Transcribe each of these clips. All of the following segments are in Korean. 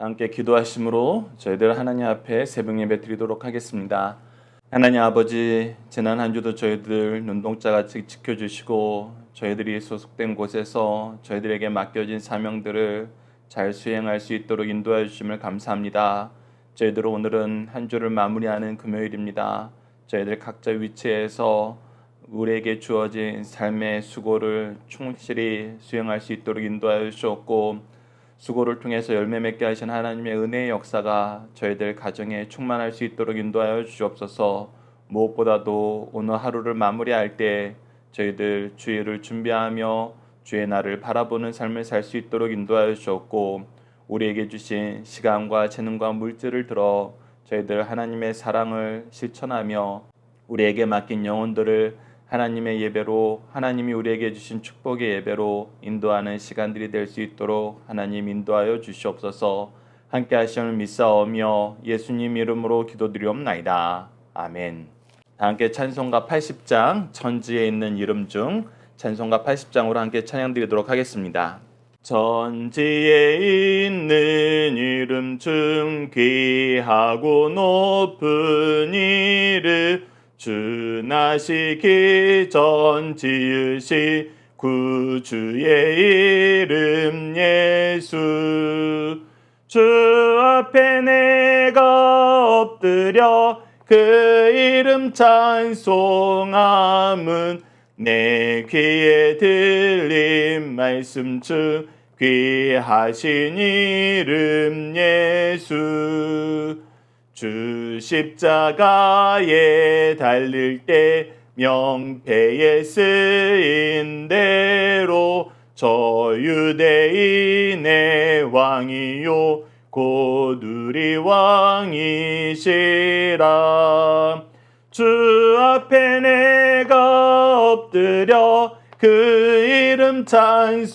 함께 기도하심으로 저희들 하나님 앞에 새벽 예배 드리도록 하겠습니다. 하나님 아버지, 지난 한 주도 저희들 눈동자같이 지켜주시고 저희들이 소속된 곳에서 저희들에게 맡겨진 사명들을 잘 수행할 수 있도록 인도해 주심을 감사합니다. 저희들 오늘은 한 주를 마무리하는 금요일입니다. 저희들 각자 위치에서 우리에게 주어진 삶의 수고를 충실히 수행할 수 있도록 인도하여 주셨고, 수고를 통해서 열매 맺게 하신 하나님의 은혜의 역사가 저희들 가정에 충만할 수 있도록 인도하여 주옵소서. 무엇보다도 오늘 하루를 마무리할 때 저희들 주일을 준비하며 주의 날을 바라보는 삶을 살 수 있도록 인도하여 주셨고, 우리에게 주신 시간과 재능과 물질을 들어 저희들 하나님의 사랑을 실천하며 우리에게 맡긴 영혼들을 하나님의 예배로, 하나님이 우리에게 주신 축복의 예배로 인도하는 시간들이 될 수 있도록 하나님 인도하여 주시옵소서. 함께 하심을 믿사오며 예수님 이름으로 기도드리옵나이다. 아멘. 함께 찬송가 80장 천지에 있는 이름 중 찬송가 80장으로 함께 찬양 드리도록 하겠습니다. 천지에 있는 이름 중 귀하고 높은 이름, 주 나시기 전 지으시 구주의 이름 예수. 주 앞에 내가 엎드려 그 이름 찬송함은 내 귀에 들린 말씀 중 귀하신 이름 예수. 주 십자가에 달릴 때 명패에 쓰인 대로 저 유대인의 왕이요 곧 우리 왕이시라. 주 앞에 내가 엎드려 그 이름 찬송함은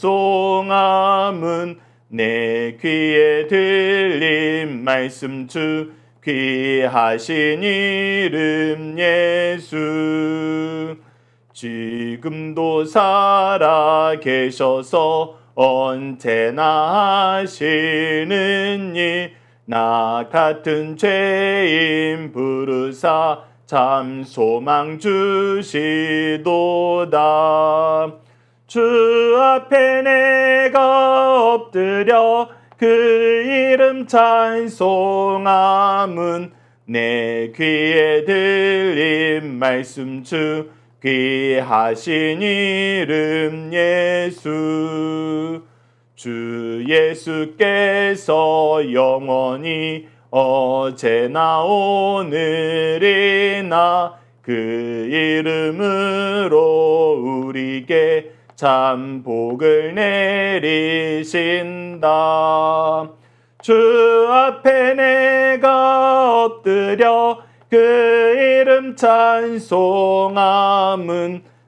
내 귀에 들린 말씀 중 귀하신 이름 예수. 지금도 살아 계셔서 언제나 하시는 일, 나 같은 죄인 부르사 참 소망 주시도다. 주 앞에 내가 엎드려 그 이름 찬송함은 내 귀에 들린 말씀 중 귀하신 이름 예수. 주 예수께서 영원히 어제나 오늘이나 그 이름으로 우리에게 참 복을 내리신다. 주 앞에 내가 엎드려 그 이름 찬송함은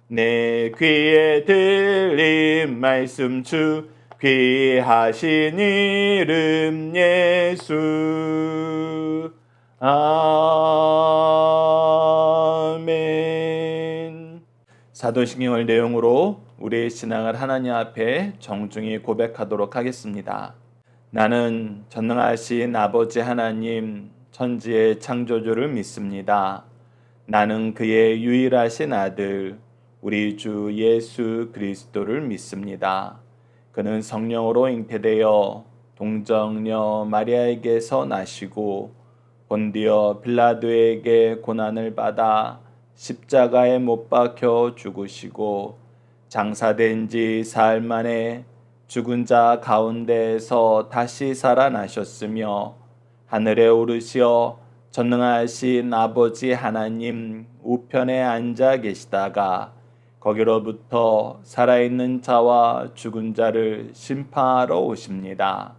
내 귀에 들린 말씀 중 귀하신 이름 예수. 아멘. 사도신경을 내용으로 우리의 신앙을 하나님 앞에 정중히 고백하도록 하겠습니다. 나는 전능하신 아버지 하나님, 천지의 창조주를 믿습니다. 나는 그의 유일하신 아들, 우리 주 예수 그리스도를 믿습니다. 그는 성령으로 잉태되어 동정녀 마리아에게서 나시고 본디어 빌라도에게 고난을 받아 십자가에 못 박혀 죽으시고 장사된 지 사흘 만에 죽은 자 가운데에서 다시 살아나셨으며 하늘에 오르시어 전능하신 아버지 하나님 우편에 앉아 계시다가 거기로부터 살아있는 자와 죽은 자를 심판하러 오십니다.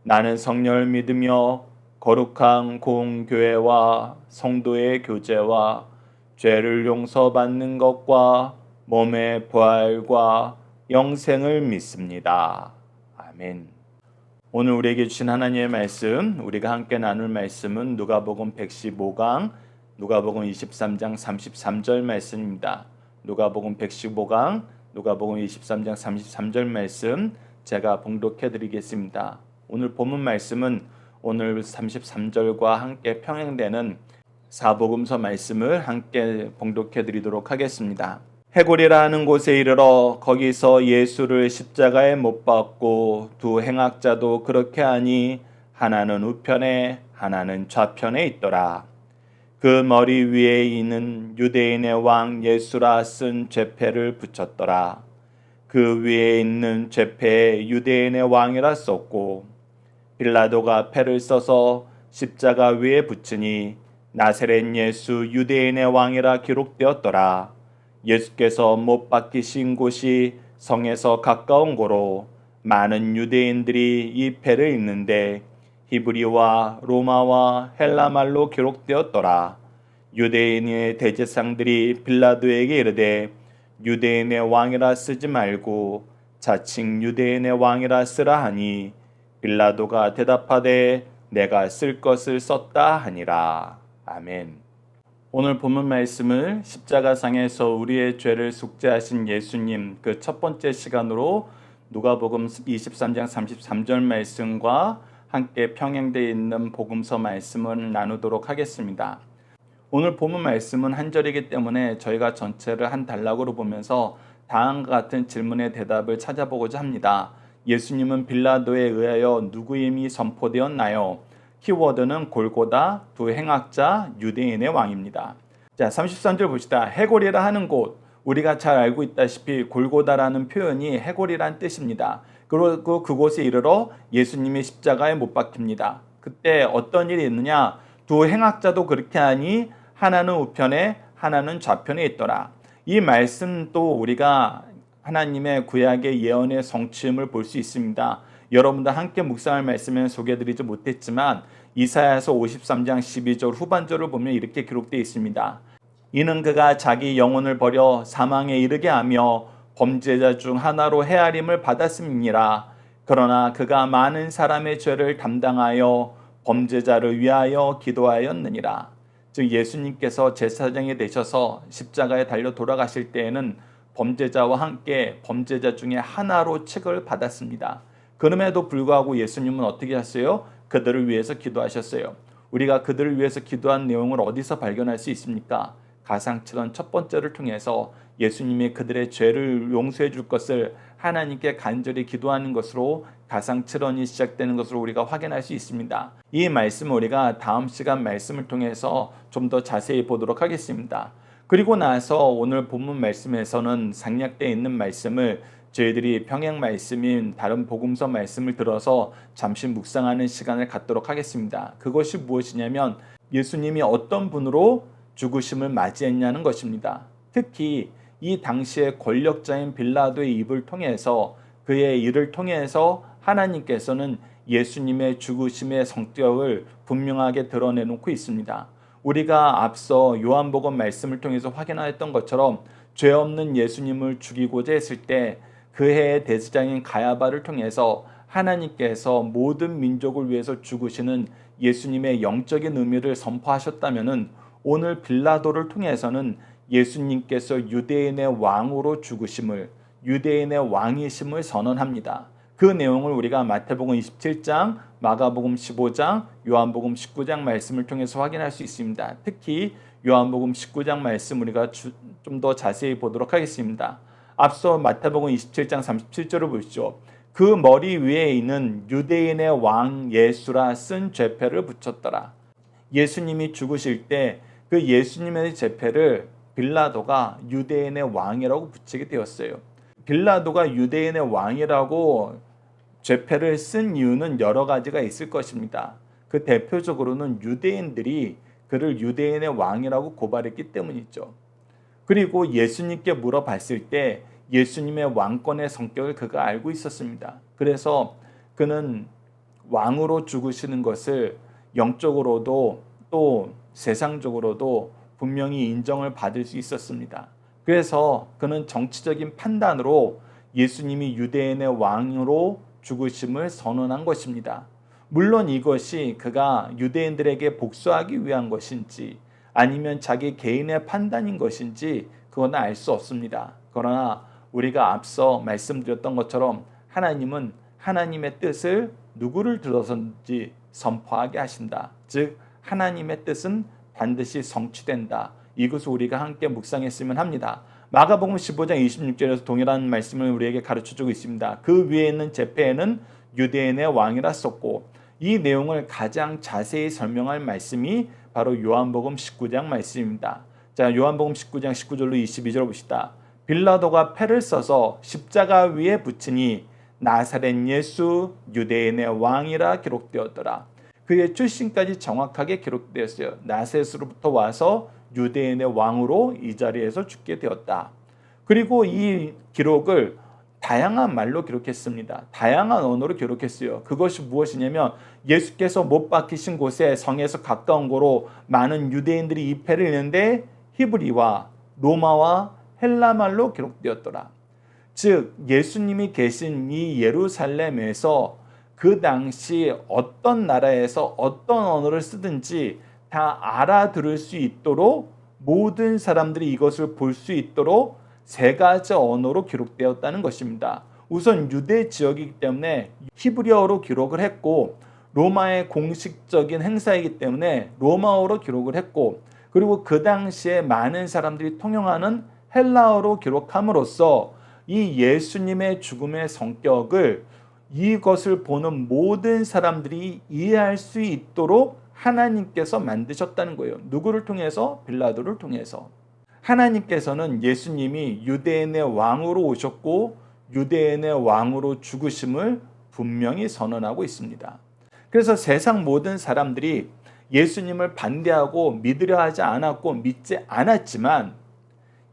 나는 성령을 믿으며 거룩한 공교회와 성도의 교제와 죄를 용서받는 것과 몸의 부활과 영생을 믿습니다. 아멘. 오늘 우리에게 주신 하나님의 말씀, 우리가 함께 나눌 말씀은 누가복음 115강, 누가복음 23장 33절 말씀입니다. 누가복음 115강, 누가복음 23장 33절 말씀 제가 봉독해 드리겠습니다. 오늘 본문 말씀은 오늘 33절과 함께 평행되는 사복음서 말씀을 함께 봉독해 드리도록 하겠습니다. 해골이라 하는 곳에 이르러 거기서 예수를 십자가에 못 박고 두 행악자도 그렇게 하니 하나는 우편에 하나는 좌편에 있더라. 그 머리 위에 있는 유대인의 왕 예수라 쓴 죄패를 붙였더라. 그 위에 있는 죄패에 유대인의 왕이라 썼고 빌라도가 패를 써서 십자가 위에 붙이니 나사렛 예수 유대인의 왕이라 기록되었더라. 예수께서 못 박히신 곳이 성에서 가까운 고로 많은 유대인들이 이 패를 읽는데 히브리와 로마와 헬라말로 기록되었더라. 유대인의 대제사장들이 빌라도에게 이르되 유대인의 왕이라 쓰지 말고 자칭 유대인의 왕이라 쓰라 하니 빌라도가 대답하되 내가 쓸 것을 썼다 하니라. 아멘. 오늘 본문 말씀을 십자가상에서 우리의 죄를 속죄하신 예수님 그 첫 번째 시간으로 누가복음 23장 33절 말씀과 함께 평행되어 있는 복음서 말씀을 나누도록 하겠습니다. 오늘 본문 말씀은 한 절이기 때문에 저희가 전체를 한 단락으로 보면서 다음과 같은 질문의 대답을 찾아보고자 합니다. 예수님은 빌라도에 의하여 누구임이 선포되었나요? 키워드는 골고다, 두 행악자, 유대인의 왕입니다. 자, 33절 봅시다. 해골이라 하는 곳, 우리가 잘 알고 있다시피 골고다라는 표현이 해골이란 뜻입니다. 그리고 그곳에 이르러 예수님이 십자가에 못 박힙니다. 그때 어떤 일이 있느냐? 두 행악자도 그렇게 하니 하나는 우편에 하나는 좌편에 있더라. 이 말씀도 우리가 하나님의 구약의 예언의 성취임을 볼 수 있습니다. 여러분들 함께 묵상할 말씀은 소개해드리지 못했지만 이사야서 53장 12절 후반절을 보면 이렇게 기록되어 있습니다. 이는 그가 자기 영혼을 버려 사망에 이르게 하며 범죄자 중 하나로 헤아림을 받았음이니라. 그러나 그가 많은 사람의 죄를 담당하여 범죄자를 위하여 기도하였느니라. 즉 예수님께서 제사장이 되셔서 십자가에 달려 돌아가실 때에는 범죄자와 함께 범죄자 중에 하나로 책을 받았습니다. 그럼에도 불구하고 예수님은 어떻게 하셨어요? 그들을 위해서 기도하셨어요. 우리가 그들을 위해서 기도한 내용을 어디서 발견할 수 있습니까? 가상칠언 첫 번째를 통해서 예수님이 그들의 죄를 용서해 줄 것을 하나님께 간절히 기도하는 것으로 가상칠언이 시작되는 것으로 우리가 확인할 수 있습니다. 이 말씀을 우리가 다음 시간 말씀을 통해서 좀 더 자세히 보도록 하겠습니다. 그리고 나서 오늘 본문 말씀에서는 상약되어 있는 말씀을 저희들이 평행 말씀인 다른 복음서 말씀을 들어서 잠시 묵상하는 시간을 갖도록 하겠습니다. 그것이 무엇이냐면 예수님이 어떤 분으로 죽으심을 맞이했냐는 것입니다. 특히 이 당시의 권력자인 빌라도의 입을 통해서 그의 일을 통해서 하나님께서는 예수님의 죽으심의 성격을 분명하게 드러내놓고 있습니다. 우리가 앞서 요한복음 말씀을 통해서 확인하였던 것처럼 죄 없는 예수님을 죽이고자 했을 때 그 해의 대제사장인 가야바를 통해서 하나님께서 모든 민족을 위해서 죽으시는 예수님의 영적인 의미를 선포하셨다면은 오늘 빌라도를 통해서는 예수님께서 유대인의 왕으로 죽으심을, 유대인의 왕이심을 선언합니다. 그 내용을 우리가 마태복음 27장, 마가복음 15장, 요한복음 19장 말씀을 통해서 확인할 수 있습니다. 특히 요한복음 19장 말씀 우리가 좀 더 자세히 보도록 하겠습니다. 앞서 마태복음 27장 37절을 보시죠. 그 머리 위에 있는 유대인의 왕 예수라 쓴 죄패를 붙였더라. 예수님이 죽으실 때 그 예수님의 죄패를 빌라도가 유대인의 왕이라고 붙이게 되었어요. 빌라도가 유대인의 왕이라고 죄패를 쓴 이유는 여러 가지가 있을 것입니다. 그 대표적으로는 유대인들이 그를 유대인의 왕이라고 고발했기 때문이죠. 그리고 예수님께 물어봤을 때 예수님의 왕권의 성격을 그가 알고 있었습니다. 그래서 그는 왕으로 죽으시는 것을 영적으로도 또 세상적으로도 분명히 인정을 받을 수 있었습니다. 그래서 그는 정치적인 판단으로 예수님이 유대인의 왕으로 죽으심을 선언한 것입니다. 물론 이것이 그가 유대인들에게 복수하기 위한 것인지 아니면 자기 개인의 판단인 것인지 그건 알 수 없습니다. 그러나 우리가 앞서 말씀드렸던 것처럼 하나님은 하나님의 뜻을 누구를 들어서든지 선포하게 하신다. 즉 하나님의 뜻은 반드시 성취된다. 이것을 우리가 함께 묵상했으면 합니다. 마가복음 15장 26절에서 동일한 말씀을 우리에게 가르쳐주고 있습니다. 그 위에 있는 제패에는 유대인의 왕이라 썼고, 이 내용을 가장 자세히 설명할 말씀이 바로 요한복음 19장 말씀입니다. 자, 요한복음 19장 19절로 22절 봅시다. 빌라도가 패를 써서 십자가 위에 붙이니 나사렛 예수 유대인의 왕이라 기록되었더라. 그의 출신까지 정확하게 기록되었어요. 나사렛으로부터 와서 유대인의 왕으로 이 자리에서 죽게 되었다. 그리고 이 기록을 다양한 말로 기록했습니다. 다양한 언어로 기록했어요. 그것이 무엇이냐면 예수께서 못 박히신 곳에 성에서 가까운 곳으로 많은 유대인들이 이 패를 읽는데 히브리와 로마와 헬라말로 기록되었더라. 즉 예수님이 계신 이 예루살렘에서 그 당시 어떤 나라에서 어떤 언어를 쓰든지 다 알아들을 수 있도록 모든 사람들이 이것을 볼 수 있도록 세 가지 언어로 기록되었다는 것입니다. 우선 유대 지역이기 때문에 히브리어로 기록을 했고, 로마의 공식적인 행사이기 때문에 로마어로 기록을 했고, 그리고 그 당시에 많은 사람들이 통용하는 헬라어로 기록함으로써 이 예수님의 죽음의 성격을 이것을 보는 모든 사람들이 이해할 수 있도록 하나님께서 만드셨다는 거예요. 누구를 통해서? 빌라도를 통해서. 하나님께서는 예수님이 유대인의 왕으로 오셨고 유대인의 왕으로 죽으심을 분명히 선언하고 있습니다. 그래서 세상 모든 사람들이 예수님을 반대하고 믿으려 하지 않았고 믿지 않았지만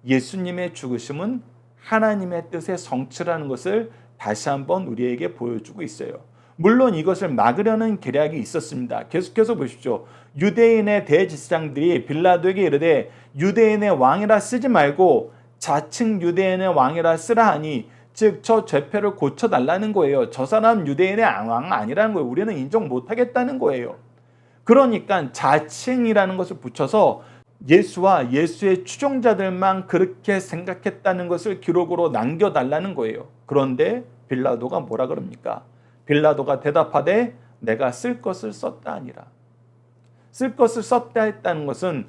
예수님의 죽으심은 하나님의 뜻의 성취라는 것을 다시 한번 우리에게 보여주고 있어요. 물론 이것을 막으려는 계략이 있었습니다. 계속해서 보십시오. 유대인의 대제사장들이 빌라도에게 이르되 유대인의 왕이라 쓰지 말고 자칭 유대인의 왕이라 쓰라 하니, 즉 저 죄패를 고쳐달라는 거예요. 저 사람 유대인의 왕 아니라는 거예요. 우리는 인정 못하겠다는 거예요. 그러니까 자칭이라는 것을 붙여서 예수와 예수의 추종자들만 그렇게 생각했다는 것을 기록으로 남겨달라는 거예요. 그런데 빌라도가 뭐라 그럽니까? 빌라도가 대답하되 내가 쓸 것을 썼다 아니라. 쓸 것을 썼다 했다는 것은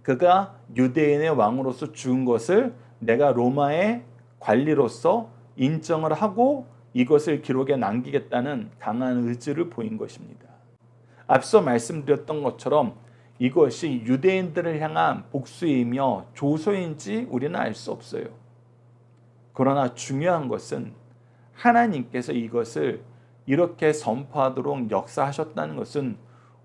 그가 유대인의 왕으로서 죽은 것을 내가 로마의 관리로서 인정을 하고 이것을 기록에 남기겠다는 강한 의지를 보인 것입니다. 앞서 말씀드렸던 것처럼 이것이 유대인들을 향한 복수이며 조소인지 우리는 알 수 없어요. 그러나 중요한 것은 하나님께서 이것을 이렇게 선포하도록 역사하셨다는 것은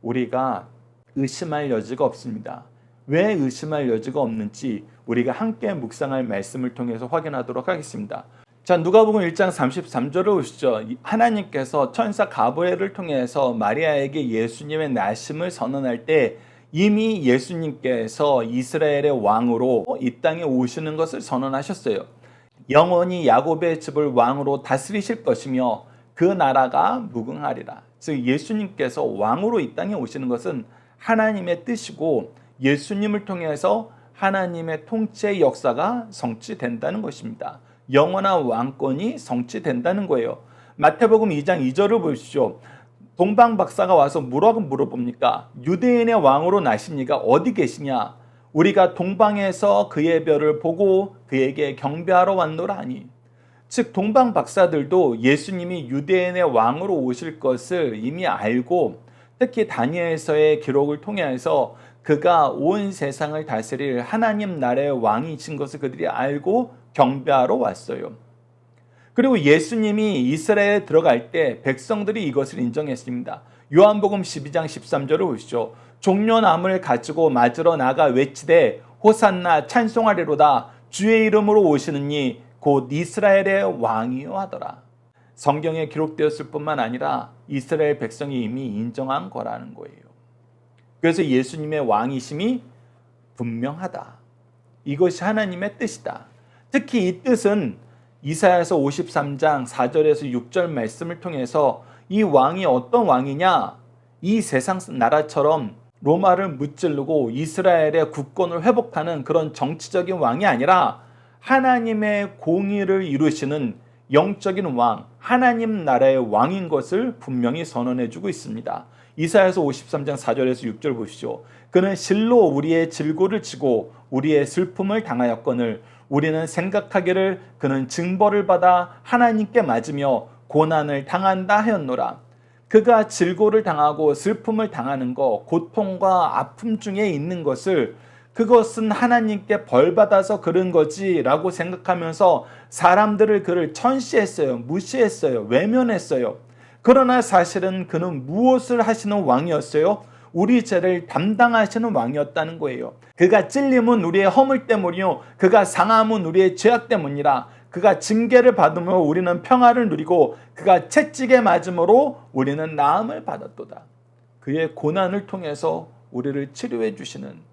우리가 의심할 여지가 없습니다. 왜 의심할 여지가 없는지 우리가 함께 묵상할 말씀을 통해서 확인하도록 하겠습니다. 자, 누가복음 1장 33절을 보시죠. 하나님께서 천사 가브리엘을 통해서 마리아에게 예수님의 나심을 선언할 때 이미 예수님께서 이스라엘의 왕으로 이 땅에 오시는 것을 선언하셨어요. 영원히 야곱의 집을 왕으로 다스리실 것이며 그 나라가 무궁하리라. 즉 예수님께서 왕으로 이 땅에 오시는 것은 하나님의 뜻이고 예수님을 통해서 하나님의 통치의 역사가 성취된다는 것입니다. 영원한 왕권이 성취된다는 거예요. 마태복음 2장 2절을 보십시오. 동방 박사가 와서 뭐라고 물어봅니까? 유대인의 왕으로 나십니까? 어디 계시냐? 우리가 동방에서 그의 별을 보고 그에게 경배하러 왔노라 하니. 즉 동방 박사들도 예수님이 유대인의 왕으로 오실 것을 이미 알고, 특히 다니엘서의 기록을 통해서 그가 온 세상을 다스릴 하나님 나라의 왕이신 것을 그들이 알고 경배하러 왔어요. 그리고 예수님이 이스라엘에 들어갈 때 백성들이 이것을 인정했습니다. 요한복음 12장 13절을 보시죠. 종려나무를 가지고 맞으러 나가 외치되 호산나 찬송하리로다 주의 이름으로 오시는 이 곧 이스라엘의 왕이요 하더라. 성경에 기록되었을 뿐만 아니라 이스라엘 백성이 이미 인정한 거라는 거예요. 그래서 예수님의 왕이심이 분명하다. 이것이 하나님의 뜻이다. 특히 이 뜻은 이사야서 53장 4절에서 6절 말씀을 통해서 이 왕이 어떤 왕이냐? 이 세상 나라처럼 로마를 무찌르고 이스라엘의 국권을 회복하는 그런 정치적인 왕이 아니라 하나님의 공의를 이루시는 영적인 왕, 하나님 나라의 왕인 것을 분명히 선언해주고 있습니다. 이사야서 53장 4절에서 6절 보시죠. 그는 실로 우리의 질고를 치고 우리의 슬픔을 당하였거늘 우리는 생각하기를 그는 징벌을 받아 하나님께 맞으며 고난을 당한다 하였노라. 그가 질고를 당하고 슬픔을 당하는 것, 고통과 아픔 중에 있는 것을 그것은 하나님께 벌받아서 그런 거지 라고 생각하면서 사람들을 그를 천시했어요. 무시했어요. 외면했어요. 그러나 사실은 그는 무엇을 하시는 왕이었어요? 우리 죄를 담당하시는 왕이었다는 거예요. 그가 찔림은 우리의 허물 때문이요 그가 상함은 우리의 죄악 때문이라. 그가 징계를 받으며 우리는 평화를 누리고 그가 채찍에 맞음으로 우리는 나음을 받았도다. 그의 고난을 통해서 우리를 치료해 주시는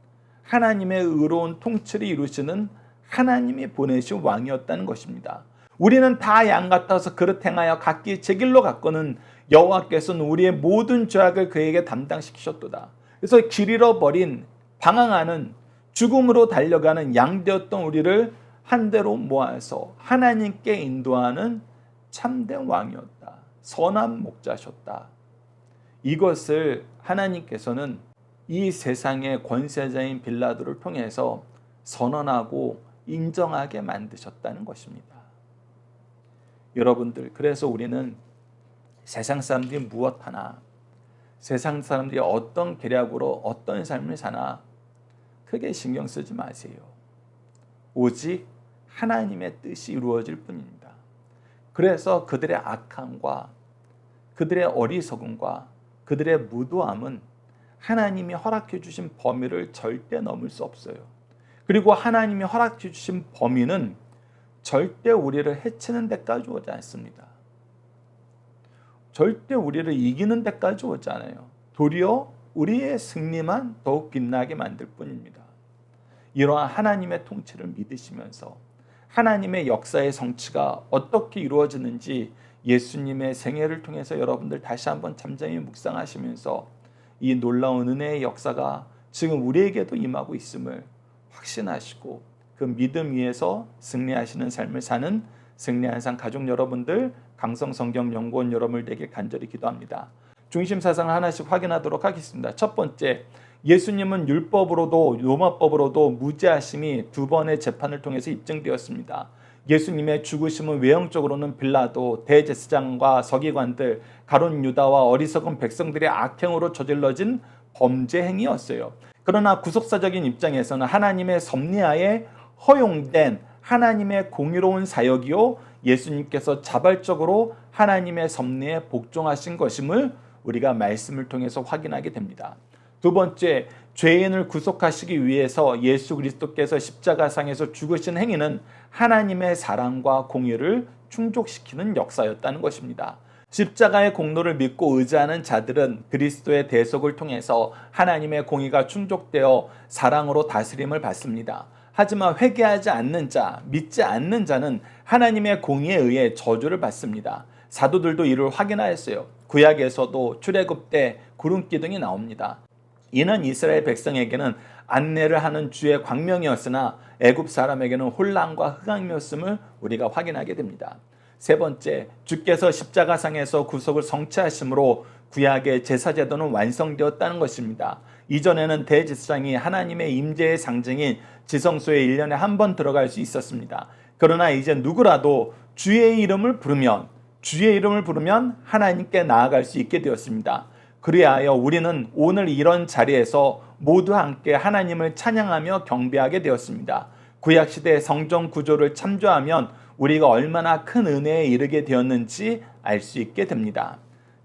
하나님의 의로운 통치를 이루시는 하나님이 보내신 왕이었다는 것입니다. 우리는 다 양 같아서 그릇 행하여 각기 제 길로 갔거는 여호와께서는 우리의 모든 죄악을 그에게 담당시키셨도다. 그래서 길 잃어버린 방황하는 죽음으로 달려가는 양 되었던 우리를 한데로 모아서 하나님께 인도하는 참된 왕이었다. 선한 목자셨다. 이것을 하나님께서는 이 세상의 권세자인 빌라도를 통해서 선언하고 인정하게 만드셨다는 것입니다. 여러분들, 그래서 우리는 세상 사람들이 무엇 하나, 세상 사람들이 어떤 계략으로 어떤 삶을 사나 크게 신경 쓰지 마세요. 오직 하나님의 뜻이 이루어질 뿐입니다. 그래서 그들의 악함과 그들의 어리석음과 그들의 무도함은 하나님이 허락해 주신 범위를 절대 넘을 수 없어요. 그리고 하나님이 허락해 주신 범위는 절대 우리를 해치는 데까지 오지 않습니다. 절대 우리를 이기는 데까지 오지 않아요. 도리어 우리의 승리만 더욱 빛나게 만들 뿐입니다. 이러한 하나님의 통치를 믿으시면서 하나님의 역사의 성취가 어떻게 이루어지는지 예수님의 생애를 통해서 여러분들 다시 한번 잠잠히 묵상하시면서 이 놀라운 은혜의 역사가 지금 우리에게도 임하고 있음을 확신하시고 그 믿음 위에서 승리하시는 삶을 사는 승리한상 가족 여러분들, 강성성경연구원 여러분들 되길 간절히 기도합니다. 중심 사상을 하나씩 확인하도록 하겠습니다. 첫 번째, 예수님은 율법으로도 로마법으로도 무죄하심이 두 번의 재판을 통해서 입증되었습니다. 예수님의 죽으심은 외형적으로는 빌라도, 대제사장과 서기관들, 가룟 유다와 어리석은 백성들의 악행으로 저질러진 범죄 행위였어요. 그러나 구속사적인 입장에서는 하나님의 섭리하에 허용된 하나님의 공의로운 사역이요 예수님께서 자발적으로 하나님의 섭리에 복종하신 것임을 우리가 말씀을 통해서 확인하게 됩니다. 두 번째, 죄인을 구속하시기 위해서 예수 그리스도께서 십자가상에서 죽으신 행위는 하나님의 사랑과 공의를 충족시키는 역사였다는 것입니다. 십자가의 공로를 믿고 의지하는 자들은 그리스도의 대속을 통해서 하나님의 공의가 충족되어 사랑으로 다스림을 받습니다. 하지만 회개하지 않는 자, 믿지 않는 자는 하나님의 공의에 의해 저주를 받습니다. 사도들도 이를 확인하였어요. 구약에서도 출애굽 때 구름 기둥이 나옵니다. 이는 이스라엘 백성에게는 안내를 하는 주의 광명이었으나 애굽 사람에게는 혼란과 흑암이었음을 우리가 확인하게 됩니다. 세 번째, 주께서 십자가상에서 구속을 성취하심으로 구약의 제사제도는 완성되었다는 것입니다. 이전에는 대제사장이 하나님의 임재의 상징인 지성소에 1년에 한 번 들어갈 수 있었습니다. 그러나 이제 누구라도 주의 이름을 부르면 하나님께 나아갈 수 있게 되었습니다. 그리하여 우리는 오늘 이런 자리에서 모두 함께 하나님을 찬양하며 경배하게 되었습니다. 구약시대의 성전 구조를 참조하면 우리가 얼마나 큰 은혜에 이르게 되었는지 알 수 있게 됩니다.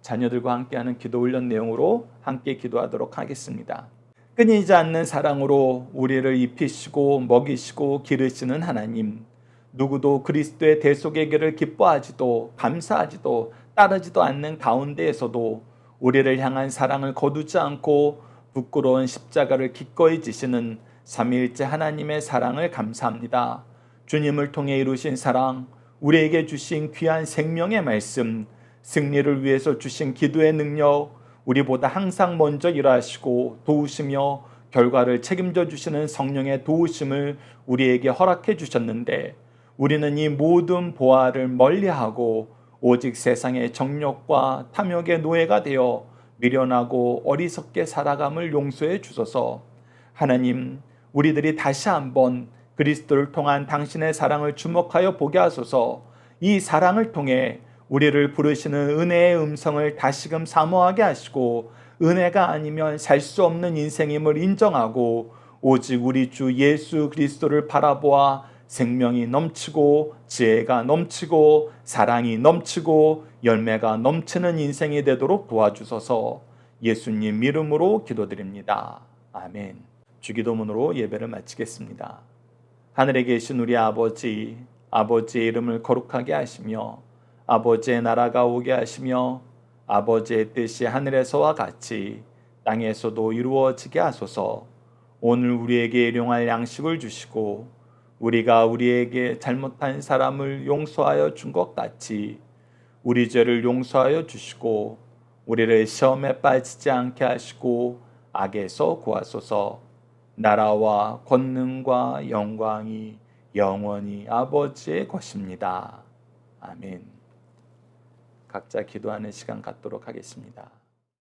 자녀들과 함께하는 기도 훈련 내용으로 함께 기도하도록 하겠습니다. 끊이지 않는 사랑으로 우리를 입히시고 먹이시고 기르시는 하나님, 누구도 그리스도의 대속의 길을 기뻐하지도 감사하지도 따르지도 않는 가운데에서도 우리를 향한 사랑을 거두지 않고 부끄러운 십자가를 기꺼이 지시는 삼위일체 하나님의 사랑을 감사합니다. 주님을 통해 이루신 사랑, 우리에게 주신 귀한 생명의 말씀, 승리를 위해서 주신 기도의 능력, 우리보다 항상 먼저 일하시고 도우시며 결과를 책임져 주시는 성령의 도우심을 우리에게 허락해 주셨는데 우리는 이 모든 보화를 멀리하고 오직 세상의 정욕과 탐욕의 노예가 되어 미련하고 어리석게 살아감을 용서해 주소서. 하나님, 우리들이 다시 한번 그리스도를 통한 당신의 사랑을 주목하여 보게 하소서. 이 사랑을 통해 우리를 부르시는 은혜의 음성을 다시금 사모하게 하시고, 은혜가 아니면 살 수 없는 인생임을 인정하고 오직 우리 주 예수 그리스도를 바라보아 생명이 넘치고 지혜가 넘치고 사랑이 넘치고 열매가 넘치는 인생이 되도록 도와주소서. 예수님 이름으로 기도드립니다. 아멘. 주기도문으로 예배를 마치겠습니다. 하늘에 계신 우리 아버지, 아버지의 이름을 거룩하게 하시며 아버지의 나라가 오게 하시며 아버지의 뜻이 하늘에서와 같이 땅에서도 이루어지게 하소서. 오늘 우리에게 일용할 양식을 주시고 우리가 우리에게 잘못한 사람을 용서하여 준 것 같이 우리 죄를 용서하여 주시고 우리를 시험에 빠지지 않게 하시고 악에서 구하소서. 나라와 권능과 영광이 영원히 아버지의 것입니다. 아멘. 각자 기도하는 시간 갖도록 하겠습니다.